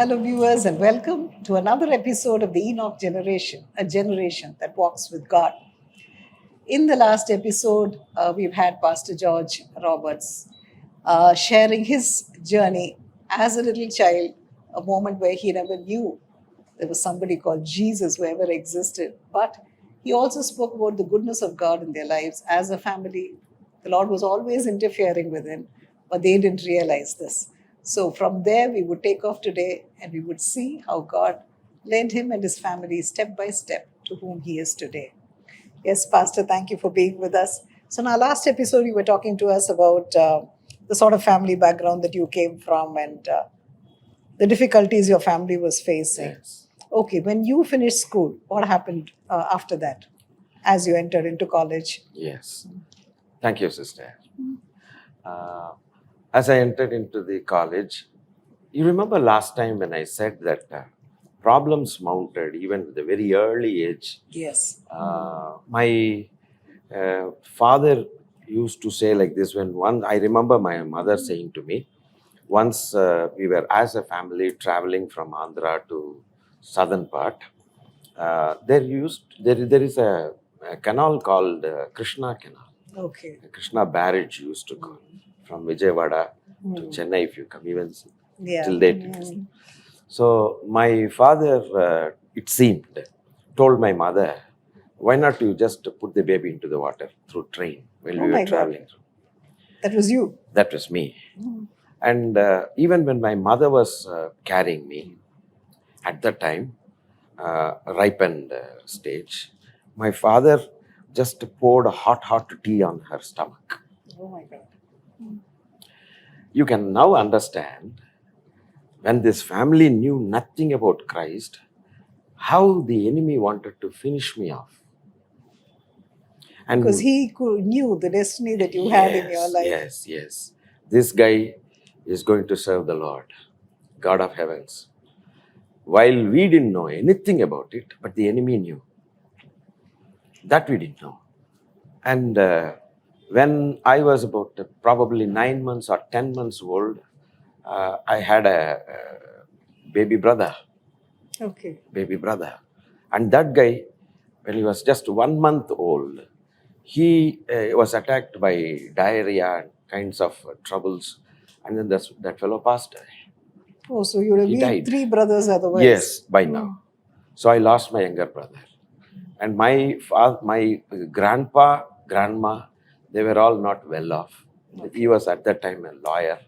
Hello, viewers, and welcome to another episode of the Enoch Generation, a generation that walks with God. In the last episode, we've had Pastor George Roberts sharing his journey as a little child, a moment where he never knew there was somebody called Jesus who ever existed. But he also spoke about the goodness of God in their lives as a family. The Lord was always interfering within, but they didn't realize this. So from there, we would take off today and we would see how God led him and his family step by step to whom he is today. Yes, Pastor, thank you for being with us. So, in our last episode, you were talking to us about the sort of family background that you came from and the difficulties your family was facing. Yes. Okay, when you finished school, what happened after that as you entered into college? Yes. Thank you, sister. As I entered into the college, you remember last time when I said that problems mounted even at a very early age. Yes. My father used to say like this I remember my mother saying to me, once we were as a family traveling from Andhra to southern part, there is a canal called Krishna Canal. Okay. Krishna barrage used to go from Vijayawada to Chennai if you come, even Yeah. till date it is. So my father, it seemed, told my mother, why not you just put the baby into the water through train when we were traveling through. That was you? That was me. And even when my mother was carrying me, at that time, ripened stage, my father just poured hot tea on her stomach. Oh my God. You can now understand, when this family knew nothing about Christ, how the enemy wanted to finish me off. And because he knew the destiny that you had in your life. Yes. This guy is going to serve the Lord, God of heavens. While we didn't know anything about it, but the enemy knew. That we didn't know. And when I was about probably 9 months or 10 months old, I had a baby brother. Okay. Baby brother. And that guy, when he was just 1 month old, he was attacked by diarrhea and kinds of troubles. And then that fellow passed away. Oh, so you would have been 3 brothers otherwise. Yes, by now. So I lost my younger brother. And my grandpa, grandma, they were all not well off. Okay. He was at that time a lawyer,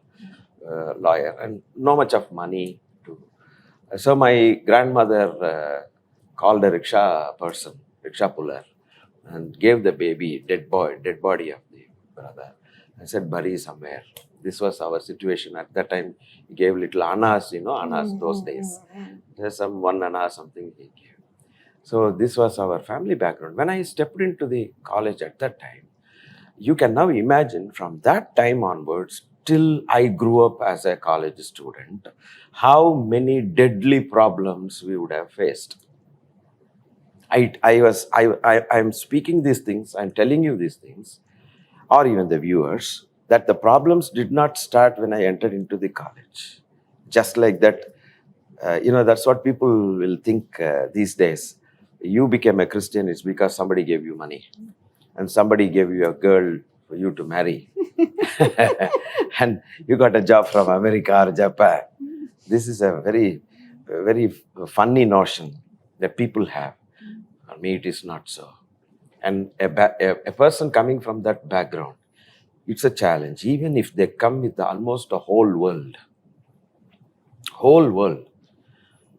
and not much of money too. So my grandmother called a rickshaw puller, and gave the baby, dead body of the brother. I said, bury somewhere. This was our situation at that time. He gave little annas, annas those days. There's some 1 anna something he gave. So this was our family background. When I stepped into the college at that time, you can now imagine from that time onwards till I grew up as a college student, how many deadly problems we would have faced. I'm speaking these things, I'm telling you these things, or even the viewers, that the problems did not start when I entered into the college. Just like that, that's what people will think these days. You became a Christian, it's because somebody gave you money and somebody gave you a girl for you to marry. And you got a job from America or Japan. This is a very, very funny notion that people have. For me, it is not so. And a person coming from that background, it's a challenge. Even if they come with almost a whole world.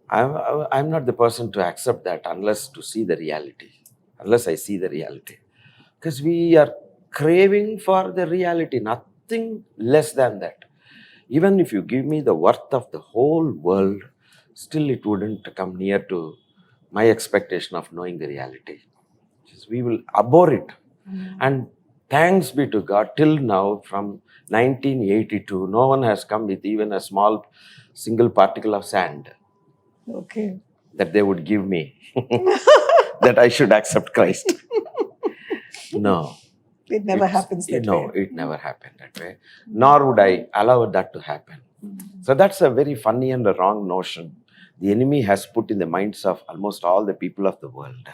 I'm not the person to accept that unless I see the reality. Because we are craving for the reality, nothing less than that. Even if you give me the worth of the whole world, still it wouldn't come near to my expectation of knowing the reality. We will abhor it. And thanks be to God, till now, from 1982, no one has come with even a small single particle of sand. Okay. That they would give me, that I should accept Christ. No. It never happens that way. No, it never happened that way. Nor would I allow that to happen. So that's a very funny and a wrong notion the enemy has put in the minds of almost all the people of the world.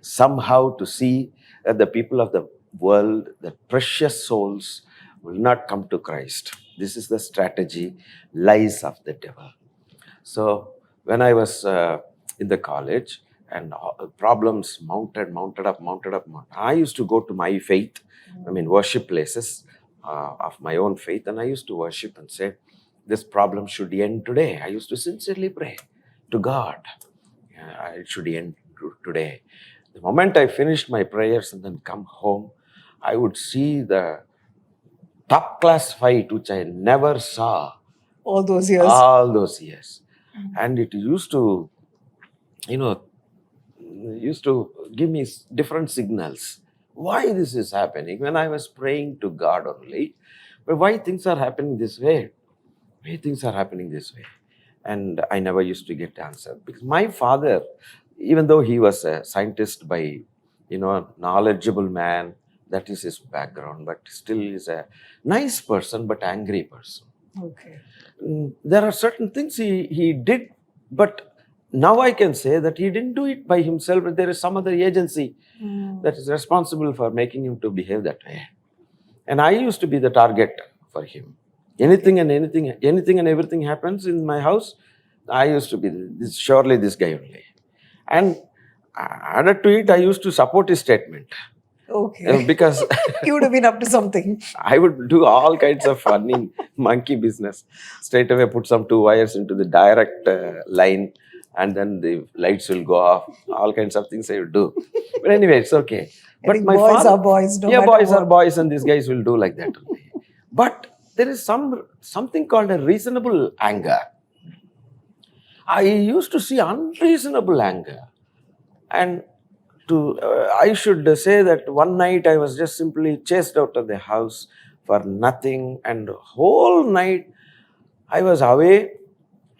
Somehow to see that the people of the world, the precious souls, will not come to Christ. This is the strategy, lies of the devil. So when I was in the college and problems mounted up, I used to go to my faith, worship places of my own faith, and I used to worship and say, this problem should end today. I used to sincerely pray to God. It should end today. The moment I finished my prayers and then come home, I would see the top class fight which I never saw All those years. all those years. And it used to, used to give me different signals. Why this is happening when I was praying to God only, but why things are happening this way? Why things are happening this way? And I never used to get answer because my father, even though he was a scientist by, knowledgeable man, that is his background, but still is a nice person, but angry person. Okay. There are certain things he did, but now I can say that he didn't do it by himself. There is some other agency that is responsible for making him to behave that way. And I used to be the target for him. Anything and everything happens in my house, I used to be surely this guy only. And added to it, I used to support his statement. Okay. Because you would have been up to something. I would do all kinds of funny monkey business. Straight away put some 2 wires into the direct line and then the lights will go off. All kinds of things I would do. But anyway, it's okay. But my boys are boys. No boys what. Are boys and these guys will do like that only. But there is something called a reasonable anger. I used to see unreasonable anger. And I should say that one night I was just simply chased out of the house for nothing, and whole night I was away,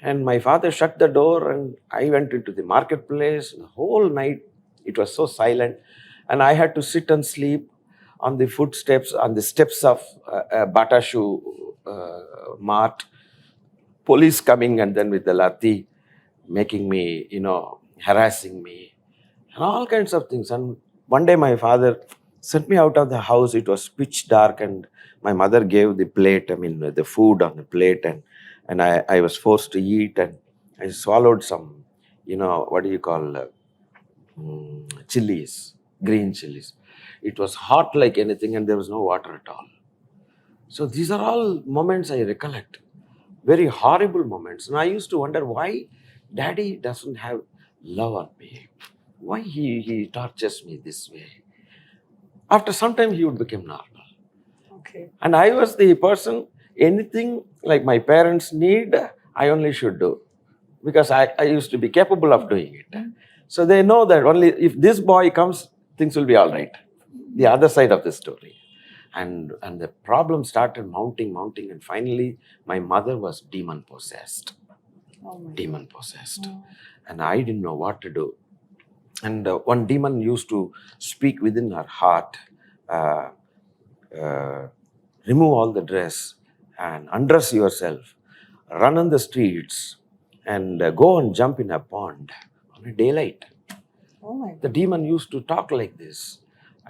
and my father shut the door and I went into the marketplace. The whole night it was so silent, and I had to sit and sleep on the steps of a Bata shoe mart. Police coming and then with the lathi making me, harassing me. And all kinds of things. And one day my father sent me out of the house. It was pitch dark and my mother gave the plate, the food on the plate, and I was forced to eat, and I swallowed some, chilies, green chilies. It was hot like anything and there was no water at all. So these are all moments I recollect. Very horrible moments. And I used to wonder why Daddy doesn't have love on me. Why he tortures me this way? After some time, he would become normal. Okay. And I was the person, anything like my parents need, I only should do. Because I used to be capable of doing it. So they know that only if this boy comes, things will be all right. The other side of the story. And the problem started mounting, and finally, my mother was demon possessed. Demon possessed. Oh. And I didn't know what to do. And one demon used to speak within her heart, remove all the dress and undress yourself, run on the streets and go and jump in a pond on a daylight. Oh my God. The demon used to talk like this.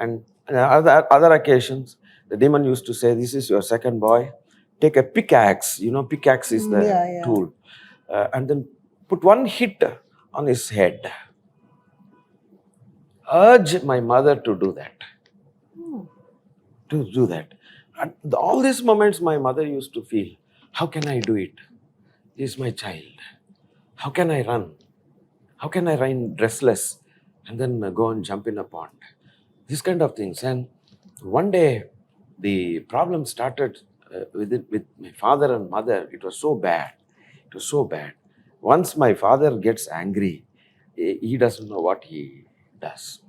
And other occasions, the demon used to say, this is your second boy, take a pickaxe, pickaxe is the tool, and then put one hit on his head. Urge my mother to do that. To do that. And all these moments my mother used to feel, how can I do it? He is my child. How can I run? How can I run dressless and then go and jump in a pond? These kind of things. And one day the problem started with my father and mother. It was so bad. It was so bad. Once my father gets angry, he doesn't know what he does.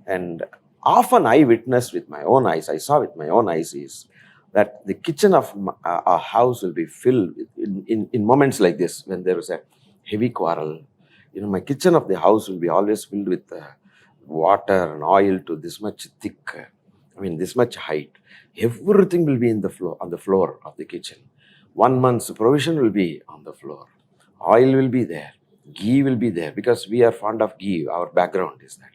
And often I witnessed with my own eyes, I saw with my own eyes is that the kitchen of our house will be filled in moments like this when there is a heavy quarrel. My kitchen of the house will be always filled with water and oil to this much thick, this much height. Everything will be on the floor of the kitchen. 1 month's provision will be on the floor. Oil will be there. Ghee will be there because we are fond of ghee. Our background is that.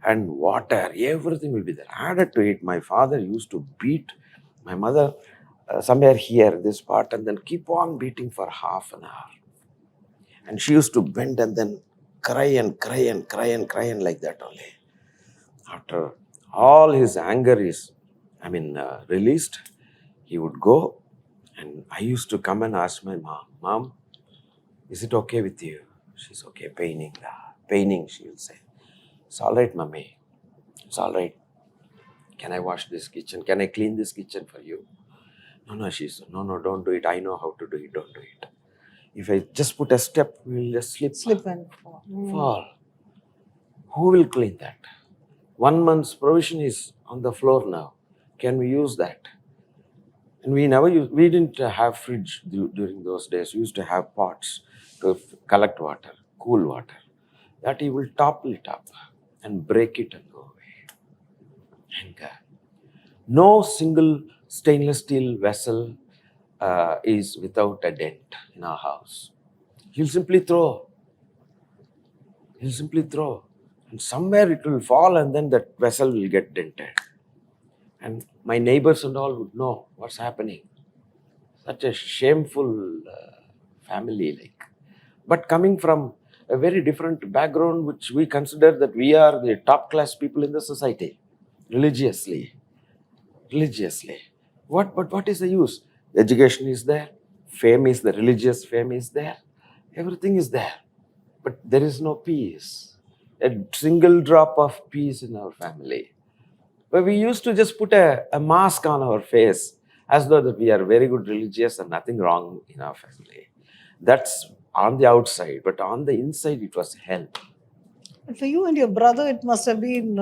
And water, everything will be there. Added to it, my father used to beat my mother somewhere here, this part, and then keep on beating for half an hour. And she used to bend and then cry and cry and cry and cry and like that only. After all his anger is, released, he would go, and I used to come and ask my Mom, is it okay with you? She's okay, paining, she will say. It's all right, Mummy. It's all right. Can I wash this kitchen? Can I clean this kitchen for you? No, she said, no, don't do it. I know how to do it. Don't do it. If I just put a step, we'll just slip and fall. fall. Who will clean that? 1 month's provision is on the floor now. Can we use that? And we didn't have fridge during those days. We used to have pots to collect water, cool water. That he will topple it up and break it and go away. And no single stainless steel vessel is without a dent in our house. He'll simply throw. And somewhere it will fall and then that vessel will get dented. And my neighbors and all would know what's happening. Such a shameful family. But coming from a very different background, which we consider that we are the top class people in the society, religiously. What is the use? Education is there, fame is the religious fame is there, everything is there. But there is no peace. A single drop of peace in our family. But we used to just put a mask on our face as though that we are very good religious and nothing wrong in our family. That's on the outside, but on the inside it was hell. But for you and your brother, it must have been,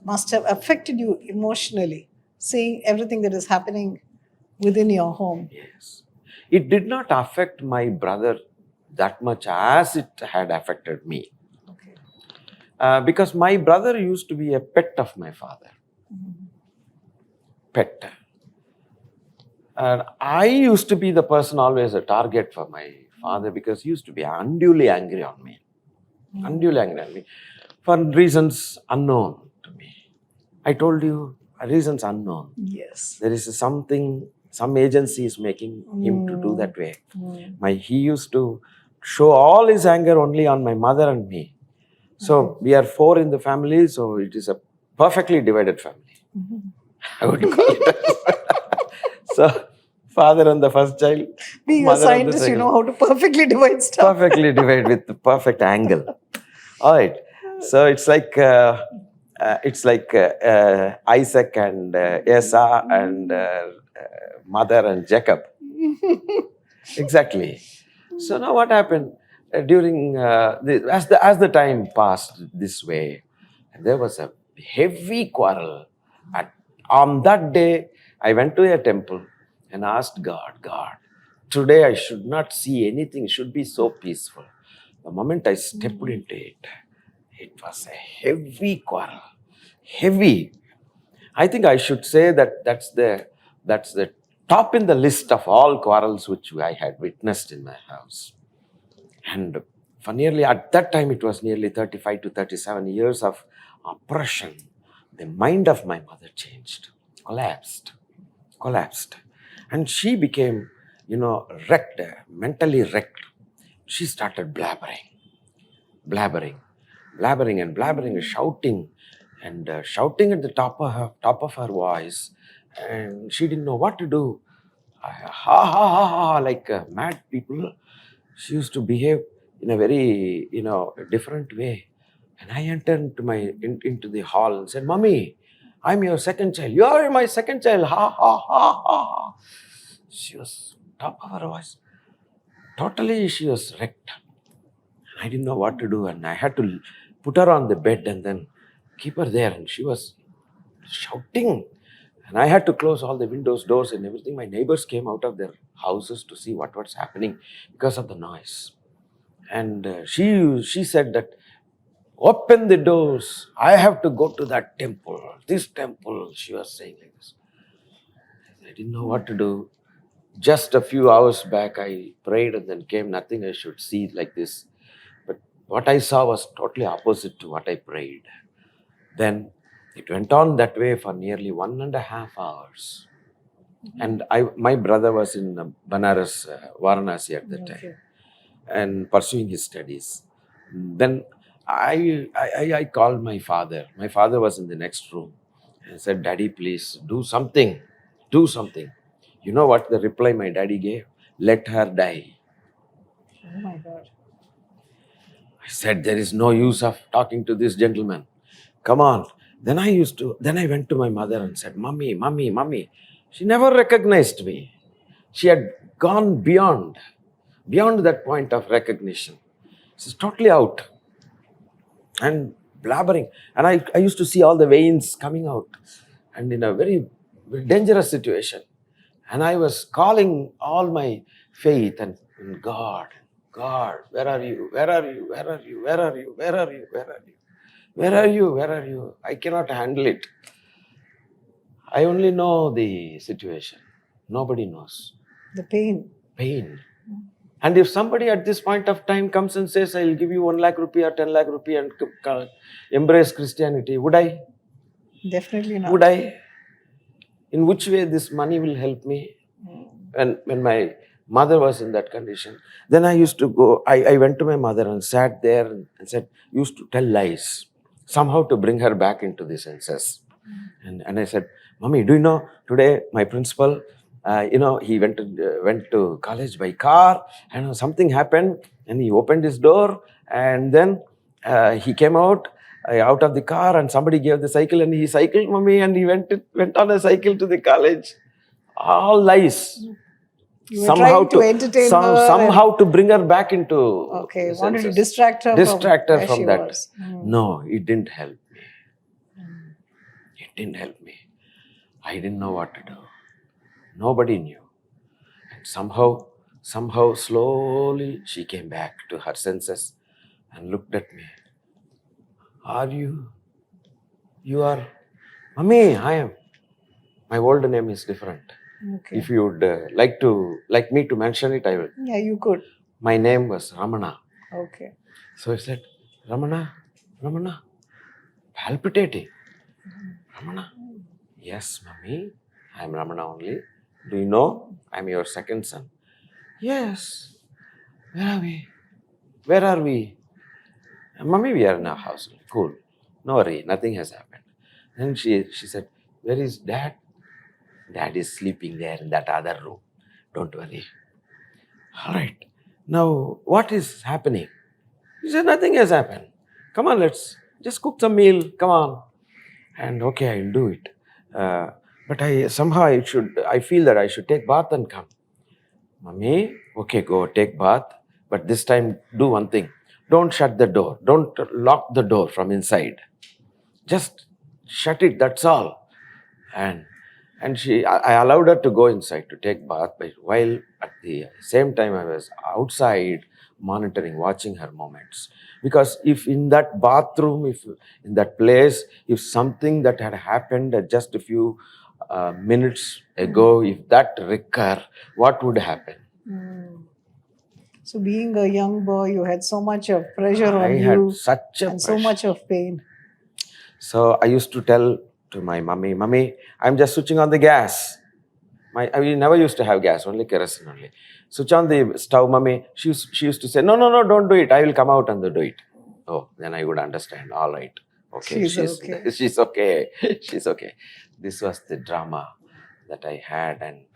must have affected you emotionally, seeing everything that is happening within your home. Yes. It did not affect my brother that much as it had affected me. Okay. Because my brother used to be a pet of my father. Pet. And I used to be the person always a target for my father because he used to be unduly angry on me. For reasons unknown to me. I told you, reasons unknown. Yes. There is something, some agency is making him to do that way. He used to show all his anger only on my mother and me. So we are 4 in the family, so it is a perfectly divided family. I would call it. So, father on the first child. Being a scientist, you know how to perfectly divide stuff. Perfectly divide with the perfect angle. All right. So it's like Isaac and Esau and mother and Jacob. Exactly. So now what happened during as the time passed this way, there was a heavy quarrel. On that day, I went to a temple and asked God, today I should not see anything, should be so peaceful. The moment I stepped into it, it was a heavy quarrel. Heavy. I think I should say that that's the top in the list of all quarrels which I had witnessed in my house. And for nearly, at that time, it was nearly 35 to 37 years of oppression. The mind of my mother changed, collapsed. And she became, wrecked, mentally wrecked. She started blabbering, and shouting at the top of her voice. And she didn't know what to do. Like mad people. She used to behave in a very, different way. And I entered into the hall and said, Mommy, I'm your second child. You are my second child. Ha. She was top of her voice. Totally, she was wrecked. I didn't know what to do. And I had to put her on the bed and then keep her there. And she was shouting. And I had to close all the windows, doors and everything. My neighbors came out of their houses to see what's happening because of the noise. And she said that, open the doors. I have to go to that temple. This temple, she was saying like this. I didn't know what to do. Just a few hours back, I prayed and then came nothing I should see like this. But what I saw was totally opposite to what I prayed. Then it went on that way for nearly 1.5 hours. And my brother was in Banaras, Varanasi at that time, and pursuing his studies. Then I called my father. My father was in the next room and said, Daddy, please do something. Do something. You know what the reply my daddy gave? Let her die. Oh my God. I said, there is no use of talking to this gentleman. Come on. Then I went to my mother and said, Mummy, Mummy, Mummy. She never recognized me. She had gone beyond that point of recognition. She's totally out and blabbering. And I used to see all the veins coming out and in a very, very dangerous situation. And I was calling all my faith and God, God, where are you? Where are you? Where are you? Where are you? Where are you? Where are you? Where are you? Where are you? I cannot handle it. I only know the situation. Nobody knows. The pain. Pain. And if somebody at this point of time comes and says, I'll give you 1 lakh rupee or 10 lakh rupee and embrace Christianity, would I? Definitely not. Would I? In which way this money will help me? And when my mother was in that condition, then I used to go, I went to my mother and sat there and said, used to tell lies, somehow to bring her back into the senses. And I said, Mommy, do you know, today my principal, he went to college by car, and something happened, and he opened his door, and then he came out of the car, and somebody gave the cycle, and he cycled, Mommy, and he went on a cycle to the college. All lies. You were trying to entertain her. Somehow to bring her back into. Okay, wanted to distract her from that. No, it didn't help me. It didn't help me. I didn't know what to do. Nobody knew. And somehow, slowly, she came back to her senses and looked at me. Are you? You are? Mommy, I am. My old name is different. Okay. If you would like me to mention it, I will. Yeah, you could. My name was Ramana. Okay. So I said, Ramana, palpitating. Ramana. Yes, Mommy, I am Ramana only. Do you know I am your second son? Yes. Where are we? Where are we? Mommy, we are in our house. Cool. No worry, nothing has happened. And she said, where is Dad? Dad is sleeping there in that other room. Don't worry. All right. Now, what is happening? He said, nothing has happened. Come on, let's just cook some meal. Come on. And okay, I'll do it. But I feel that I should take bath and come. Mommy, okay, go take bath. But this time, do one thing. Don't shut the door. Don't lock the door from inside. Just shut it, that's all. And I allowed her to go inside to take bath, but while at the same time I was outside monitoring, watching her moments. Because if in that bathroom, if in that place, if something that had happened just a few minutes ago, if that recur, what would happen? So being a young boy, you had so much of pressure on you. I had such a and pressure. So much of pain. So I used to tell to my mummy, I'm just switching on the gas. We never used to have gas, only kerosene only. Switch on the stove, Mummy. She used to say, no, don't do it. I will come out and do it. Oh, then I would understand. All right. Okay. She's okay. She's okay. She's okay. This was the drama that I had. And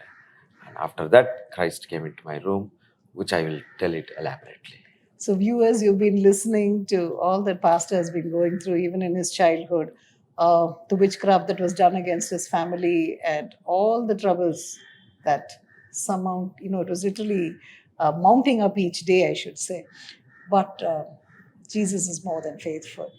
after that, Christ came into my room, which I will tell it elaborately. So viewers, you've been listening to all that Pastor has been going through, even in his childhood. The witchcraft that was done against his family and all the troubles that surmount, it was literally mounting up each day, I should say. But Jesus is more than faithful.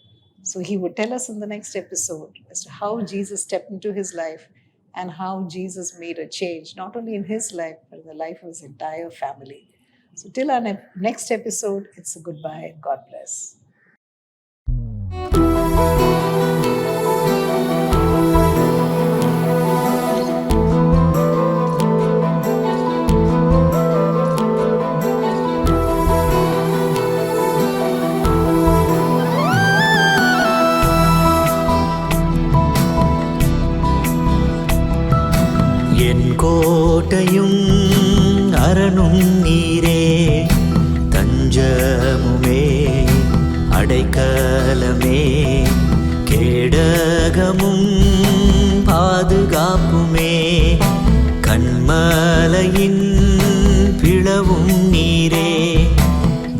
So he would tell us in the next episode as to how Jesus stepped into his life and how Jesus made a change, not only in his life, but in the life of his entire family. So till our next episode, it's a goodbye. God bless. கோட்டையும் அரணும் நீரே, தஞ்சமுமே அடைக்கலமே, கேடகமும் பாதுகாப்புமே, கண்மலையின் பிளவும் நீரே,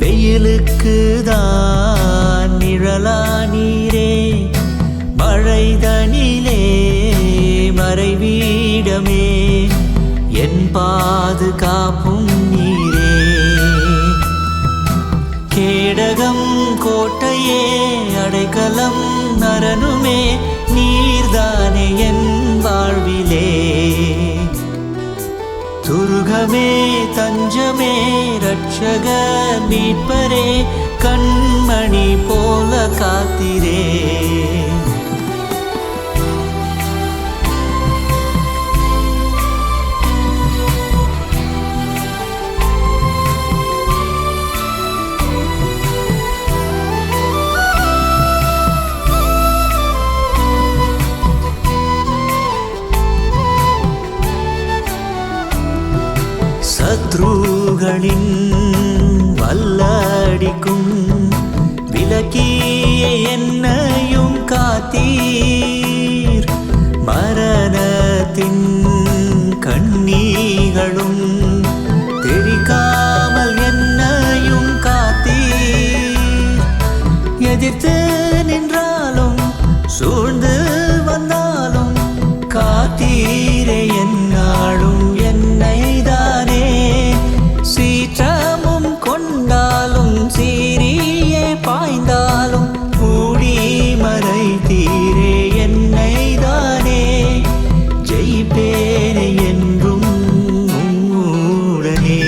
வெயிலுக்கு தான் நிழலா நீரே, மழைதனிலே மறைவீடமே, என் பாதுகாப்பும் நீரே. கேடகம் கோட்டையே அடைக்கலம் அரணுமே, நீர்தானே என் வாழ்விலே. துருகமே தஞ்சமே ரட்சகர் மீட்பரே, கண்மணி போல காத்திரே. சத்ருகளின் வல்லடிக்கும் விலக்கிய என்னையும் காத்தீர், மரணத்தின் கண்ணீகளும் தெரிக்காமல் என்னையும் காத்தீர். எதிர்த்து நின்றாலும் சூழ்ந்து வந்தாலும் காத்தீரே என்னாலும் என்னை தானே. சீற்றமும் கொண்டாலும் சீரியே பாய்ந்தாலும் மூடி மறைத்தீரே என்னை தானே. ஜெயிப்பேனே என்றும் உம்முடனே.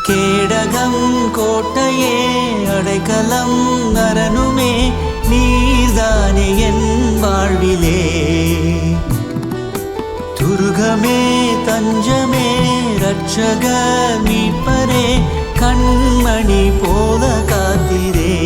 கேடகம் கோட்டையே அடைக்கலம் அரணுமே, நீர்தானே என் வாழ்விலே. துருகமே தஞ்சமே ரட்சகர் மீட்பரே, கண்மணி போல காத்திரே.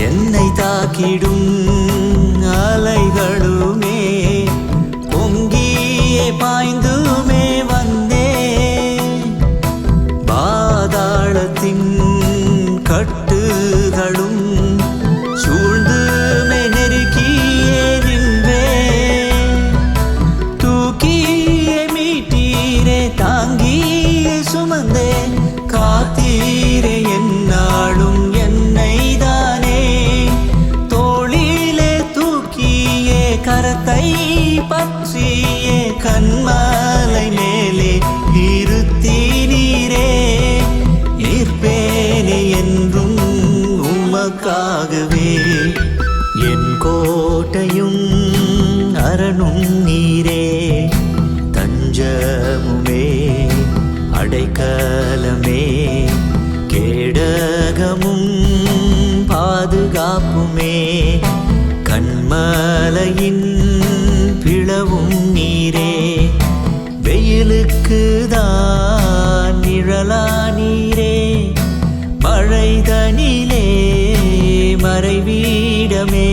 என்னை தாக்கிடும் அலைகளுமே பொங்கியே பாய்ந்துமே வந்தே, பாதாளத்தின் கட்டுகளும் சூழ்ந்துமே நெருக்கியே நின்றே. தூக்கியே மீட்டீரே தாங்கியே சுமந்தே, காத்தீரே என்னாலும் என்னை தானே. தோளிலே தூக்கியே கரத்தை பற்றியே கண்மலை மேலே இருத்தீரே. நிற்பேனே என்றும் உமக்காகவே. என் கோட்டையும் அரணும் நீரே, தஞ்சமுமே அடைக்கலமே, கேடகமும் பாதுகாப்புமே, கண்மலையின் பிளவும் நீரே, வெயிலுக்கு தான் நிழலா நீரே, மழைதனிலே மறைவீடமே,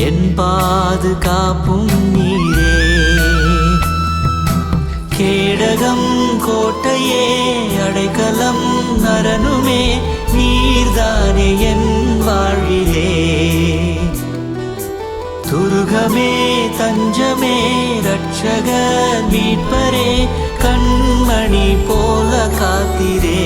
என் பாதுகாப்பும் நீரே. கேடகம் கோட்டையே அடைக்கலம் அரணுமே, நீர்தானே என் வாழ்விலே. துருகமே தஞ்சமே ரட்சகர் மீட்பரே, கண்மணி போல காத்திரே.